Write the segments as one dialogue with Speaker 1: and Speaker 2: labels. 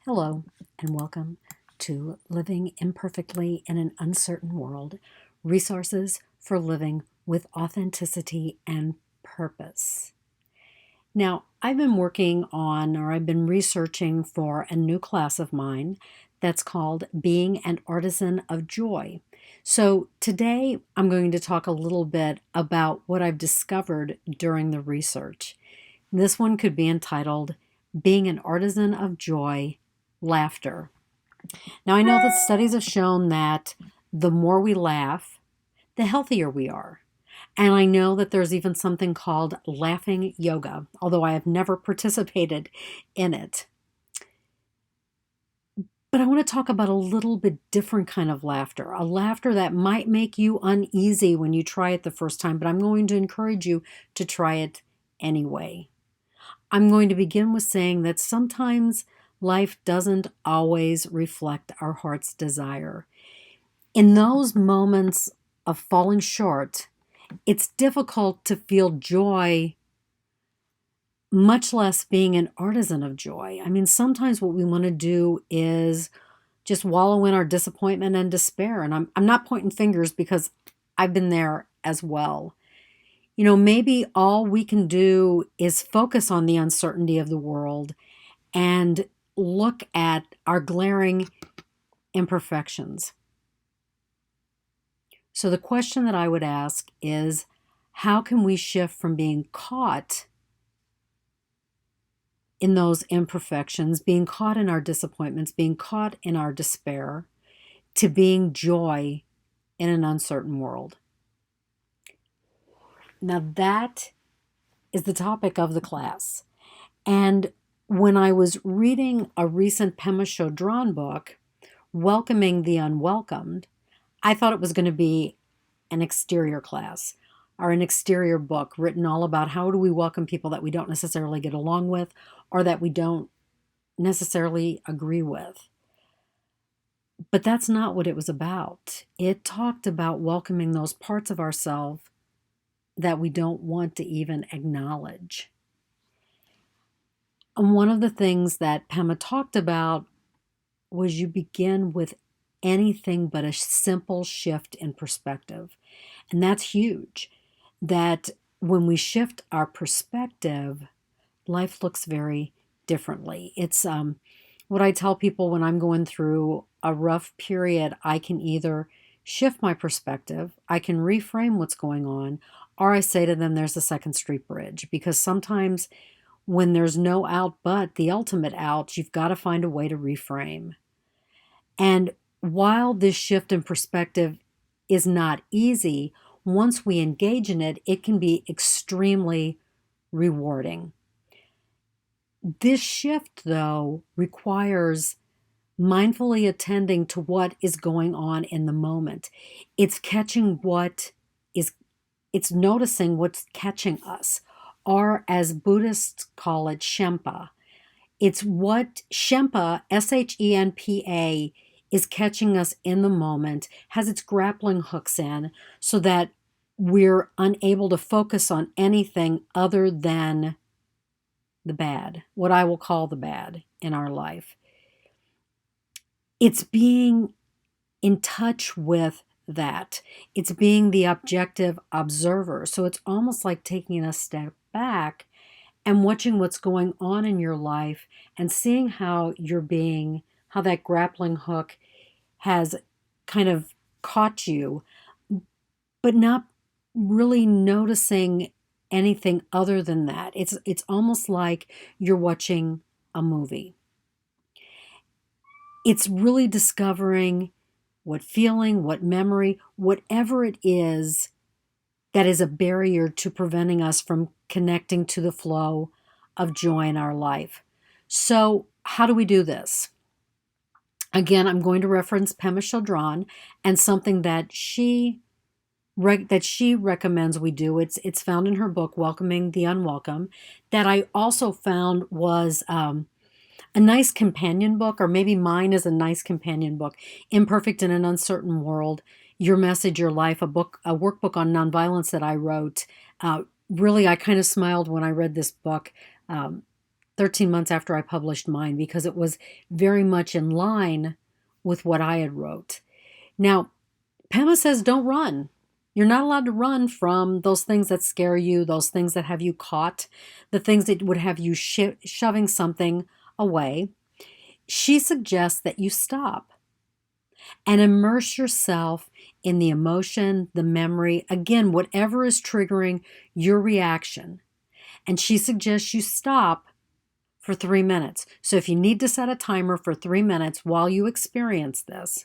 Speaker 1: Hello, and welcome to Living Imperfectly in an Uncertain World, Resources for Living with Authenticity and Purpose. Now, I've been researching for a new class of mine that's called Being an Artisan of Joy. So today I'm going to talk a little bit about what I've discovered during the research. This one could be entitled Being an Artisan of Joy, Laughter. Now, I know that studies have shown that the more we laugh, the healthier we are. And I know that there's even something called laughing yoga, although I have never participated in it. But I want to talk about a little bit different kind of laughter, a laughter that might make you uneasy when you try it the first time, but I'm going to encourage you to try it anyway. I'm going to begin with saying that sometimes life doesn't always reflect our heart's desire. In those moments of falling short, it's difficult to feel joy, much less being an artisan of joy. I mean, sometimes what we want to do is just wallow in our disappointment and despair. And I'm not pointing fingers because I've been there as well. Maybe all we can do is focus on the uncertainty of the world and look at our glaring imperfections. So the question that I would ask is, how can we shift from being caught in those imperfections, being caught in our disappointments, being caught in our despair, to being joy in an uncertain world? Now that is the topic of the class. And when I was reading a recent Pema Chodron book, Welcoming the Unwelcomed, I thought it was going to be an exterior class or an exterior book written all about how do we welcome people that we don't necessarily get along with or that we don't necessarily agree with. But that's not what it was about. It talked about welcoming those parts of ourselves that we don't want to even acknowledge. And one of the things that Pema talked about was you begin with anything but a simple shift in perspective. And that's huge. That when we shift our perspective, life looks very differently. It's what I tell people when I'm going through a rough period. I can either shift my perspective, I can reframe what's going on, or I say to them, there's a Second Street Bridge. Because sometimes when there's no out but the ultimate out, you've got to find a way to reframe. And while this shift in perspective is not easy, once we engage in it, it can be extremely rewarding. This shift, though, requires mindfully attending to what is going on in the moment. It's it's noticing what's catching us, or as Buddhists call it, Shempa. It's what Shempa, Shenpa, is catching us in the moment, has its grappling hooks in, so that we're unable to focus on anything other than the bad, what I will call the bad in our life. It's being in touch with that. It's being the objective observer. So it's almost like taking a step back and watching what's going on in your life and seeing how how that grappling hook has kind of caught you, but not really noticing anything other than that. It's almost like you're watching a movie. It's really discovering what feeling, what memory, whatever it is that is a barrier to preventing us from connecting to the flow of joy in our life. So, how do we do this? Again, I'm going to reference Pema Chodron and something that she recommends we do. It's found in her book, Welcoming the Unwelcome, that I also found was a nice companion book, or maybe mine is a nice companion book, Imperfect in an Uncertain World, Your Message, Your Life, a workbook on nonviolence that I wrote. Really, I kind of smiled when I read this book. 13 months after I published mine because it was very much in line with what I had wrote. Now, Pema says don't run. You're not allowed to run from those things that scare you, those things that have you caught, the things that would have you shoving something away. She suggests that you stop and immerse yourself in the emotion, the memory, again, whatever is triggering your reaction. And she suggests you stop for 3 minutes. So if you need to set a timer for 3 minutes while you experience this,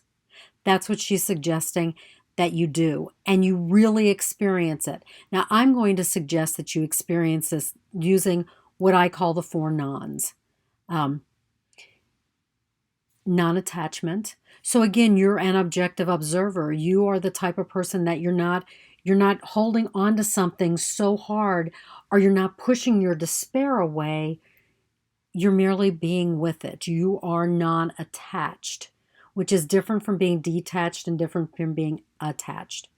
Speaker 1: that's what she's suggesting that you do, and you really experience it. Now, I'm going to suggest that you experience this using what I call the 4 nons. Non-attachment. So again, you're an objective observer. You are the type of person that you're not holding on to something so hard, or you're not pushing your despair away. You're merely being with it. You are non-attached, which is different from being detached and different from being attached.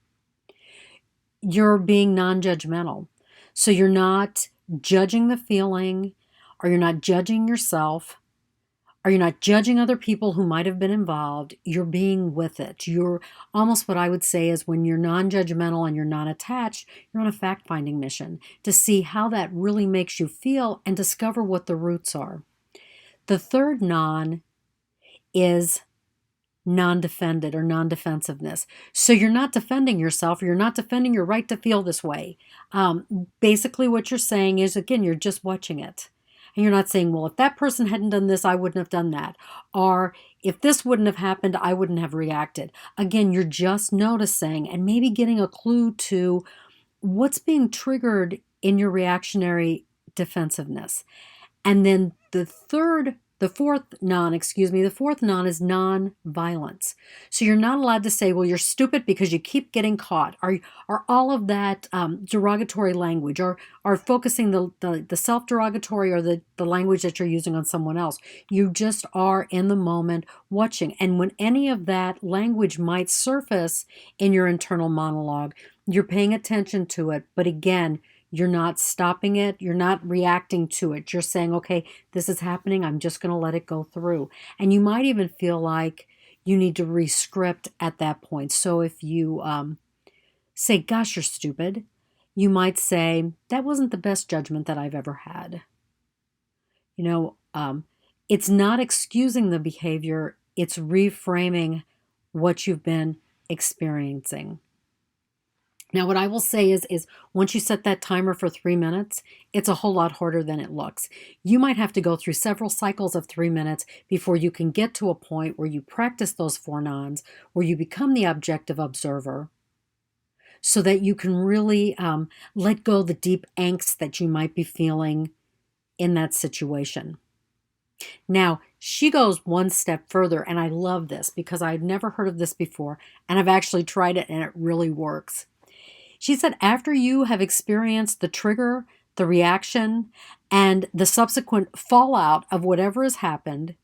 Speaker 1: You're being non-judgmental. So you're not judging the feeling, or you're not judging yourself, or you're not judging other people who might have been involved. You're being with it. You're almost, what I would say is, when you're non-judgmental and you're not attached, you're on a fact-finding mission to see how that really makes you feel and discover what the roots are. The third non is non-defended or non-defensiveness. So you're not defending yourself. You're not defending your right to feel this way. Basically what you're saying is, again, you're just watching it. And you're not saying, well, if that person hadn't done this, I wouldn't have done that. Or if this wouldn't have happened, I wouldn't have reacted. Again, you're just noticing and maybe getting a clue to what's being triggered in your reactionary defensiveness. And then the fourth non is non-violence. So you're not allowed to say, well, you're stupid because you keep getting caught, or all of that derogatory language, or focusing the self-derogatory or the language that you're using on someone else. You just are in the moment watching. And when any of that language might surface in your internal monologue, you're paying attention to it. But again, you're not stopping it. You're not reacting to it. You're saying, okay, this is happening. I'm just going to let it go through. And you might even feel like you need to re-script at that point. So if you say, gosh, you're stupid, you might say, that wasn't the best judgment that I've ever had. It's not excusing the behavior. It's reframing what you've been experiencing. Now, what I will say is once you set that timer for 3 minutes, it's a whole lot harder than it looks. You might have to go through several cycles of 3 minutes before you can get to a point where you practice those 4 nons, where you become the objective observer, so that you can really let go the deep angst that you might be feeling in that situation. Now, she goes one step further, and I love this because I'd never heard of this before, and I've actually tried it, and it really works. She said, after you have experienced the trigger, the reaction, and the subsequent fallout of whatever has happened,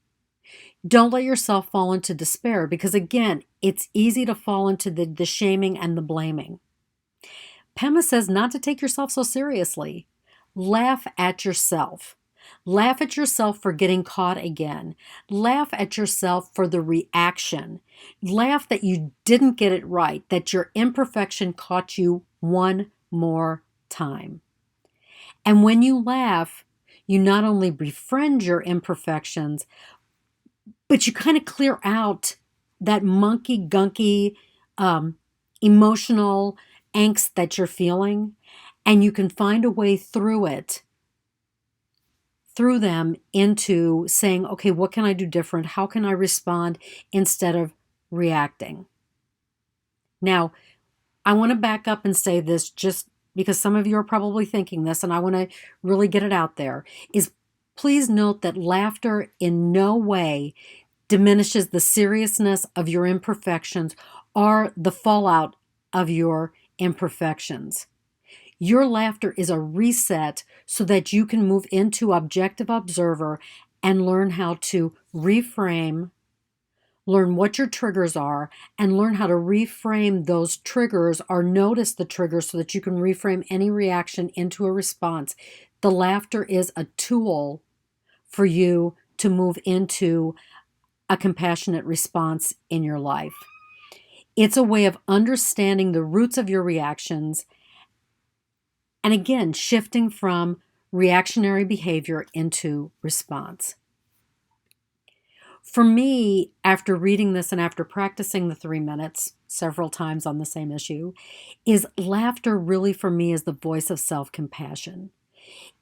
Speaker 1: don't let yourself fall into despair, because again, it's easy to fall into the shaming and the blaming. Pema says not to take yourself so seriously. Laugh at yourself. Laugh at yourself for getting caught again. Laugh at yourself for the reaction. Laugh that you didn't get it right, that your imperfection caught you one more time. And when you laugh, you not only befriend your imperfections, but you kind of clear out that monkey gunky emotional angst that you're feeling, and you can find a way through them into saying, okay, what can I do different? How can I respond instead of reacting? Now, I want to back up and say this just because some of you are probably thinking this, and I want to really get it out there, is please note that laughter in no way diminishes the seriousness of your imperfections or the fallout of your imperfections. Your laughter is a reset so that you can move into objective observer and learn how to reframe, learn what your triggers are, and learn how to reframe those triggers or notice the triggers so that you can reframe any reaction into a response. The laughter is a tool for you to move into a compassionate response in your life. It's a way of understanding the roots of your reactions and again, shifting from reactionary behavior into response. For me, after reading this and after practicing the 3 minutes several times on the same issue, is laughter really for me is the voice of self-compassion.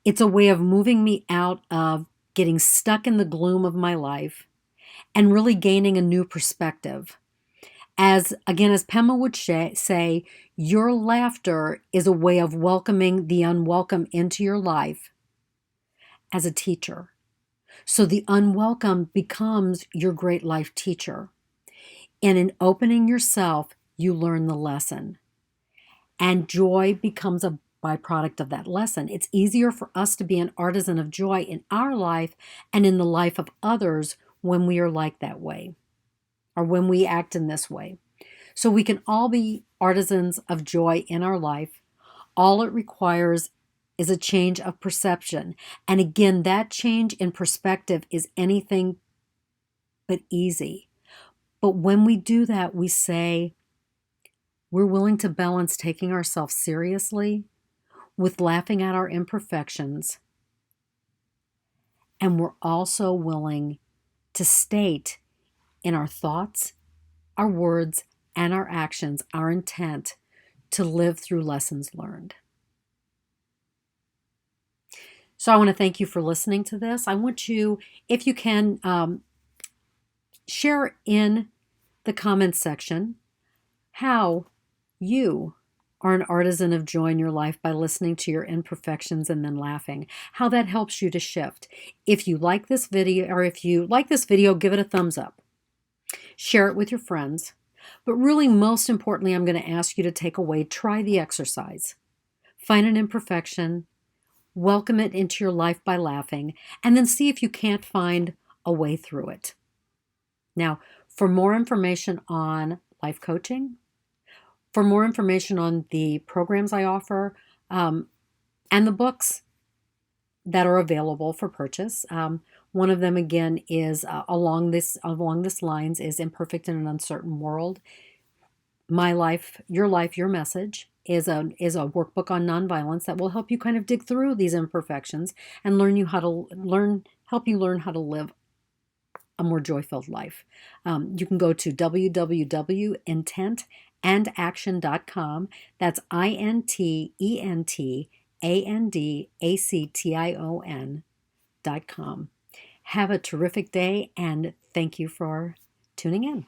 Speaker 1: It's a way of moving me out of getting stuck in the gloom of my life and really gaining a new perspective. As Pema would say, your laughter is a way of welcoming the unwelcome into your life as a teacher. So the unwelcome becomes your great life teacher. And in opening yourself, you learn the lesson. And joy becomes a byproduct of that lesson. It's easier for us to be an artisan of joy in our life and in the life of others when we are like that way, or when we act in this way. So we can all be artisans of joy in our life. All it requires is a change of perception. And again, that change in perspective is anything but easy. But when we do that, we say we're willing to balance taking ourselves seriously with laughing at our imperfections. And we're also willing to state in our thoughts, our words, and our actions, our intent to live through lessons learned. So I want to thank you for listening to this. I want you, if you can, share in the comments section how you are an artisan of joy in your life by listening to your imperfections and then laughing, how that helps you to shift. If you like this video, give it a thumbs up. Share it with your friends. But really, most importantly, I'm going to ask you to try the exercise. Find an imperfection, welcome it into your life by laughing, and then see if you can't find a way through it. Now, for more information on life coaching, for more information on the programs I offer, and the books that are available for purchase, one of them again is along this lines is Imperfect in an Uncertain World. My Life, Your Message is a workbook on nonviolence that will help you kind of dig through these imperfections and help you learn how to live a more joy-filled life. You can go to www.intentandaction.com. That's intentandaction.com. Have a terrific day, and thank you for tuning in.